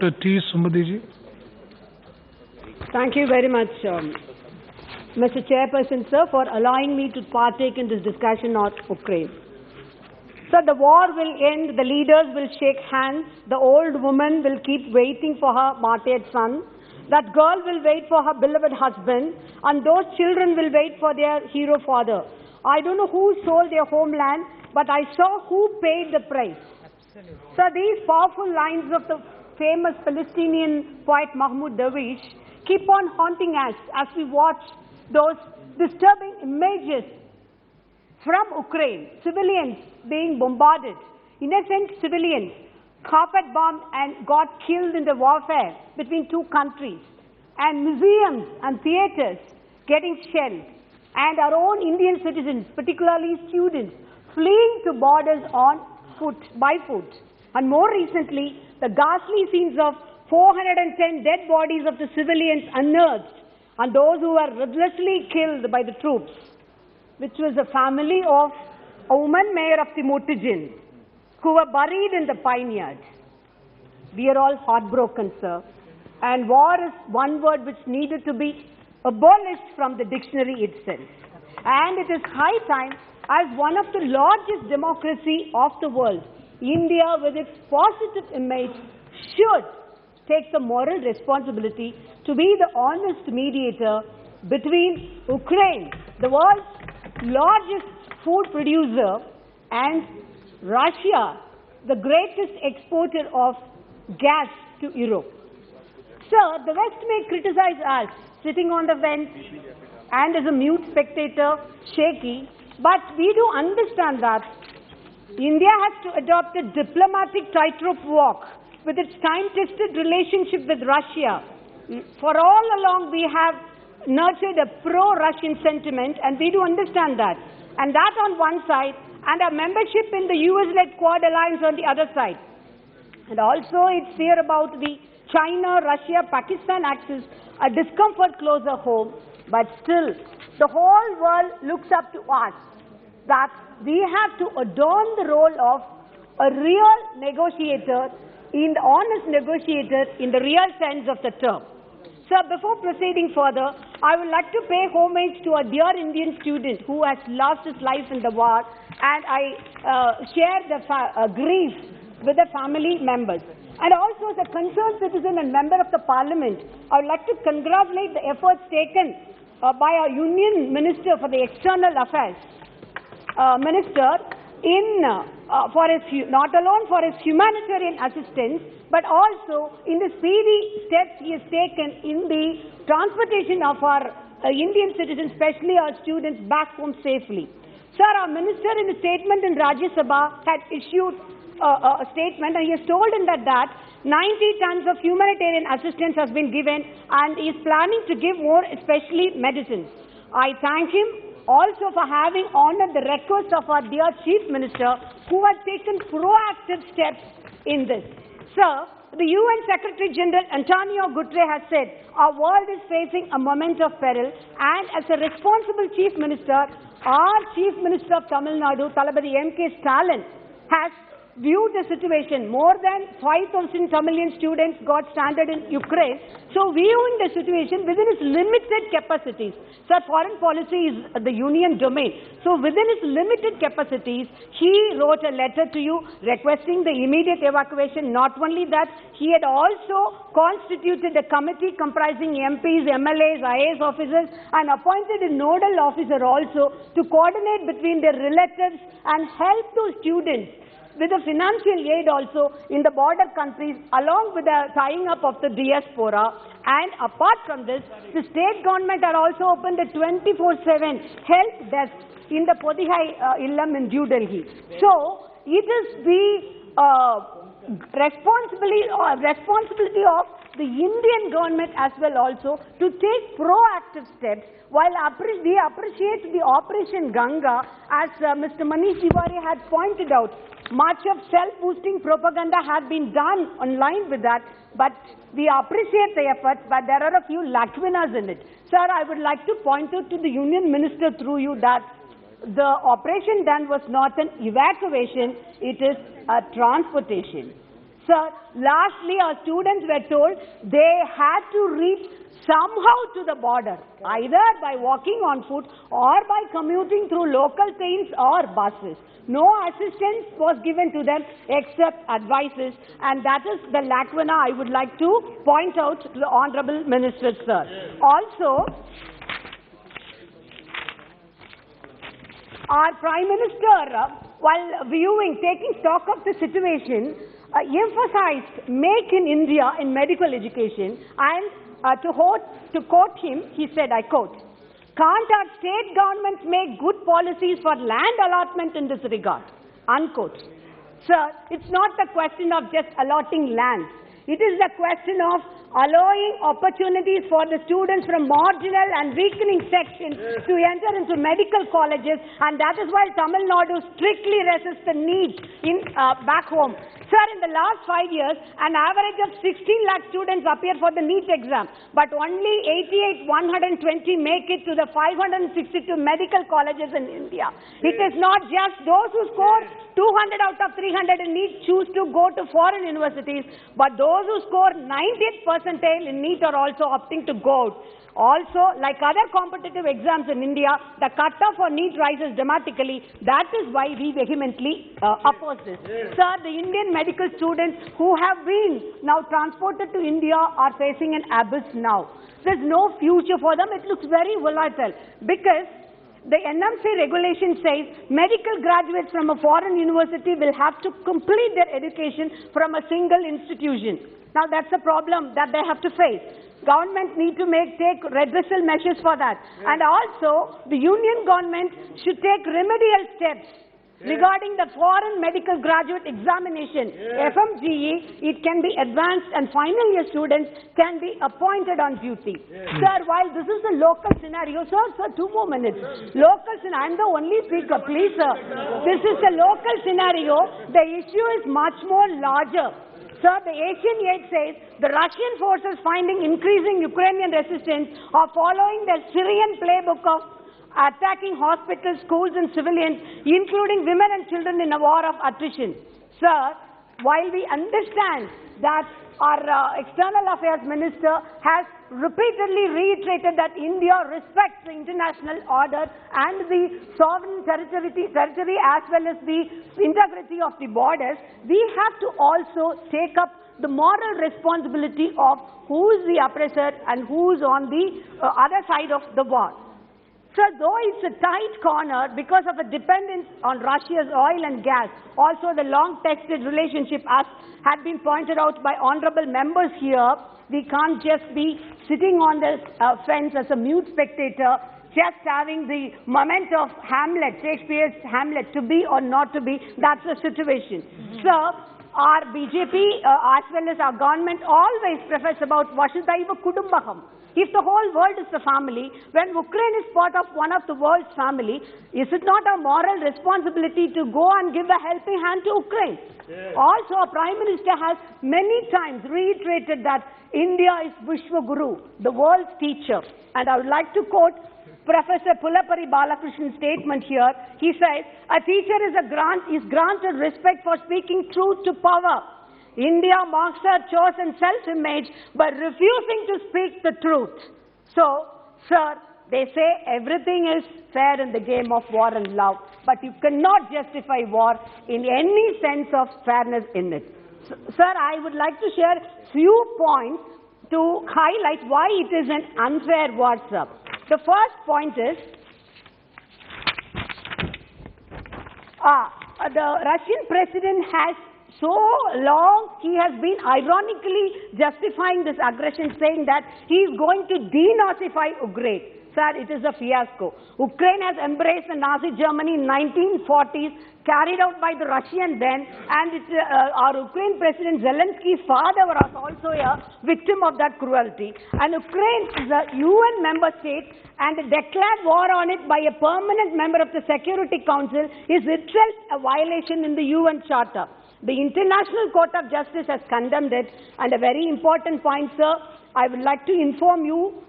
Dr. T. Sumadiji. Thank you very much, Mr. Chairperson, sir, for allowing me to partake in this discussion on Ukraine. So the war will end, the leaders will shake hands, the old woman will keep waiting for her martyred son, that girl will wait for her beloved husband, and those children will wait for their hero father. I don't know who sold their homeland, but I saw who paid the price. Absolutely. So these powerful lines of the famous Palestinian poet Mahmoud Darwish keep on haunting us as we watch those disturbing images from Ukraine, civilians being bombarded, innocent civilians carpet bombed and got killed in the warfare between two countries, and museums and theatres getting shelled, and our own Indian citizens, particularly students, fleeing to borders on foot, by foot. And more recently, the ghastly scenes of 410 dead bodies of the civilians unearthed, and those who were ruthlessly killed by the troops, which was a family of a woman mayor of Thamizhachi, who were buried in the pine yard. We are all heartbroken, sir. And war is one word which needed to be abolished from the dictionary itself. And it is high time, as one of the largest democracies of the world, India, with its positive image, should take the moral responsibility to be the honest mediator between Ukraine, the world's largest food producer, and Russia, the greatest exporter of gas to Europe. Sir, the West may criticize us, sitting on the fence and as a mute spectator, shaky, but we do understand that India has to adopt a diplomatic tightrope walk with its time-tested relationship with Russia. For all along, we have nurtured a pro-Russian sentiment, and we do understand that. And that on one side, and our membership in the US-led Quad Alliance on the other side. And also it's fear about the China, Russia, Pakistan axis, a discomfort closer home, but still the whole world looks up to us that we have to adorn the role of a real negotiator, honest negotiator in the real sense of the term. Sir, before proceeding further, I would like to pay homage to a dear Indian student who has lost his life in the war, and I share the grief with the family members. And also, as a concerned citizen and member of the Parliament, I would like to congratulate the efforts taken by our Union Minister for the External Affairs, Minister, not alone for his humanitarian assistance, but also in the speedy steps he has taken in the transportation of our Indian citizens, especially our students, back home safely. Sir, our minister in a statement in Rajya Sabha had issued a statement, and he has told in that 90 tons of humanitarian assistance has been given, and he is planning to give more, especially medicines. I thank him also for having honored the request of our dear Chief Minister, who has taken proactive steps in this. Sir, the UN Secretary General Antonio Guterres has said, our world is facing a moment of peril, and as a responsible Chief Minister, our Chief Minister of Tamil Nadu, Thalapathy M.K. Stalin, has viewed the situation. More than 5,000 Tamilian students got stranded in Ukraine. So viewing the situation within its limited capacities. So foreign policy is the union domain. So within its limited capacities, he wrote a letter to you requesting the immediate evacuation. Not only that, he had also constituted a committee comprising MPs, MLAs, IAS officers, and appointed a nodal officer also to coordinate between their relatives and help those students with the financial aid also in the border countries, along with the tying up of the diaspora. And apart from this, the state government are also opened a 24/7 help desk in the Podihai Illam in New Delhi. So it is the responsibility of the Indian government as well also to take proactive steps. While we appreciate the Operation Ganga, as Mr. Manish Tiwari had pointed out, much of self-boosting propaganda had been done online with that, but we appreciate the efforts, but there are a few lacunas in it. Sir, I would like to point out to the Union Minister through you that the operation done was not an evacuation, it is a transportation. Sir, lastly, our students were told they had to reach somehow to the border, either by walking on foot or by commuting through local trains or buses. No assistance was given to them except advices, and that is the lacuna I would like to point out to the Honorable Minister, sir. Also, our Prime Minister, while taking stock of the situation, emphasized Make in India in medical education, and to quote him, he said, I quote, "Can't our state governments make good policies for land allotment in this regard?" Unquote. Sir, it's not the question of just allotting land. It is the question of allowing opportunities for the students from marginal and weakening sections to enter into medical colleges, and that is why Tamil Nadu strictly resists the need in back home. Sir, in the last 5 years, an average of 16 lakh students appear for the NEET exam, but only 120 make it to the 562 medical colleges in India. It is not just those who score 200 out of 300 in NEET choose to go to foreign universities, but those who score 90th percentile in NEET are also opting to go out. Also, like other competitive exams in India, the cutoff for NEET rises dramatically. That is why we vehemently oppose this. Sir, the Indian medical students who have been now transported to India are facing an abyss now. There's no future for them. It looks very volatile because the NMC regulation says medical graduates from a foreign university will have to complete their education from a single institution. Now that's a problem that they have to face. Government need to take redressal measures for that. And also, the union government should take remedial steps regarding the foreign medical graduate examination, FMGE. It can be advanced and final year students can be appointed on duty. Sir, while this is a local scenario, sir, 2 more minutes. Local scenario, I'm the only speaker, please, sir. This is a local scenario. The issue is much more larger. Sir, the Asian Aid says the Russian forces finding increasing Ukrainian resistance are following the Syrian playbook of attacking hospitals, schools and civilians, including women and children in a war of attrition. Sir, while we understand that our External Affairs Minister has repeatedly reiterated that India respects the international order and the sovereign territory as well as the integrity of the borders, we have to also take up the moral responsibility of who is the oppressor and who is on the other side of the war. So though it's a tight corner because of a dependence on Russia's oil and gas, also the long-tested relationship as had been pointed out by honorable members here, we can't just be sitting on the fence as a mute spectator, just having the moment of Hamlet, Shakespeare's Hamlet, to be or not to be. That's the situation. So our BJP as well as our government always profess about Vasudhaiva Kudumbakam. If the whole world is the family, when Ukraine is part of one of the world's family, is it not a moral responsibility to go and give a helping hand to Ukraine? Also, our Prime Minister has many times reiterated that India is Vishwa Guru, the world's teacher. And I would like to quote Professor Pullappari Balakrishnan's statement here. He says, a teacher is granted respect for speaking truth to power. India marks her chosen self-image by refusing to speak the truth. So, sir, they say everything is fair in the game of war and love, but you cannot justify war in any sense of fairness in it. So, sir, I would like to share few points to highlight why it is an unfair war, sir. The first point is, the Russian president has so long, he has been ironically justifying this aggression, saying that he is going to denazify Ukraine. Sir, it is a fiasco. Ukraine has embraced the Nazi Germany in 1940s, carried out by the Russian then, and our Ukraine President Zelensky's father was also a victim of that cruelty. And Ukraine is a UN member state, and declared war on it by a permanent member of the Security Council is itself a violation in the UN Charter. The International Court of Justice has condemned it, and a very important point, sir, I would like to inform you,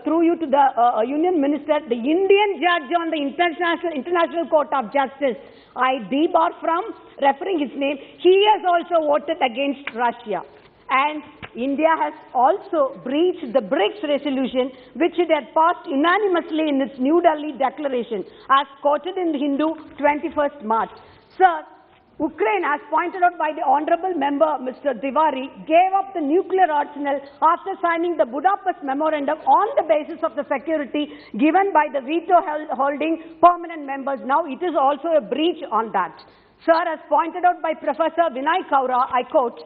through you to the Union Minister, the Indian judge on the International Court of Justice, I debar from referring his name, he has also voted against Russia. And India has also breached the BRICS resolution, which it had passed unanimously in its New Delhi declaration, as quoted in the Hindu 21st March. Sir, Ukraine, as pointed out by the honourable member, Mr. Tiwari, gave up the nuclear arsenal after signing the Budapest Memorandum on the basis of the security given by the veto-holding permanent members. Now, it is also a breach on that. Sir, as pointed out by Professor Vinay Kaura, I quote,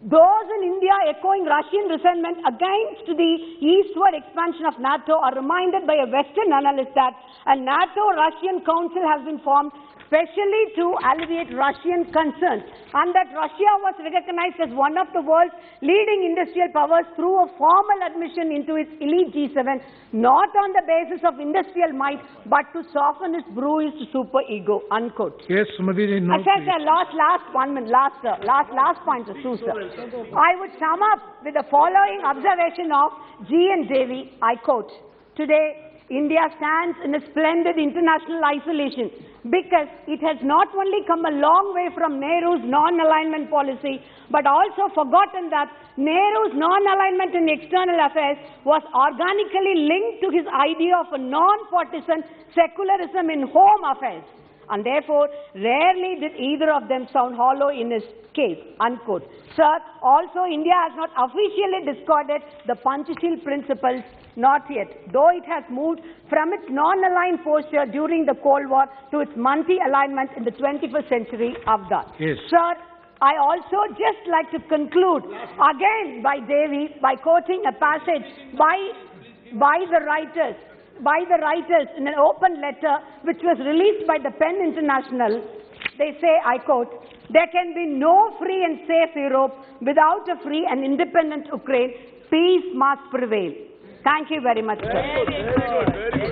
"Those in India echoing Russian resentment against the eastward expansion of NATO are reminded by a Western analyst that a NATO-Russian Council has been formed especially to alleviate Russian concerns, and that Russia was recognized as one of the world's leading industrial powers through a formal admission into its elite G7, not on the basis of industrial might, but to soften its bruised super ego." Unquote. Yes, Sumati, no, last point, sir. I would sum up with the following observation of G.N. Devi. I quote, "Today, India stands in a splendid international isolation because it has not only come a long way from Nehru's non-alignment policy, but also forgotten that Nehru's non-alignment in external affairs was organically linked to his idea of a non-partisan secularism in home affairs. And therefore, rarely did either of them sound hollow in his case." Unquote. Sir, also India has not officially discarded the Panchashil principles, not yet, though it has moved from its non-aligned posture during the Cold War to its multi-alignment in the 21st century of that. Yes. Sir, I also just like to conclude again by Devi by quoting a passage by the writers in an open letter which was released by the PEN International. They say, I quote, "There can be no free and safe Europe without a free and independent Ukraine. Peace must prevail." Thank you very much, sir. Very good.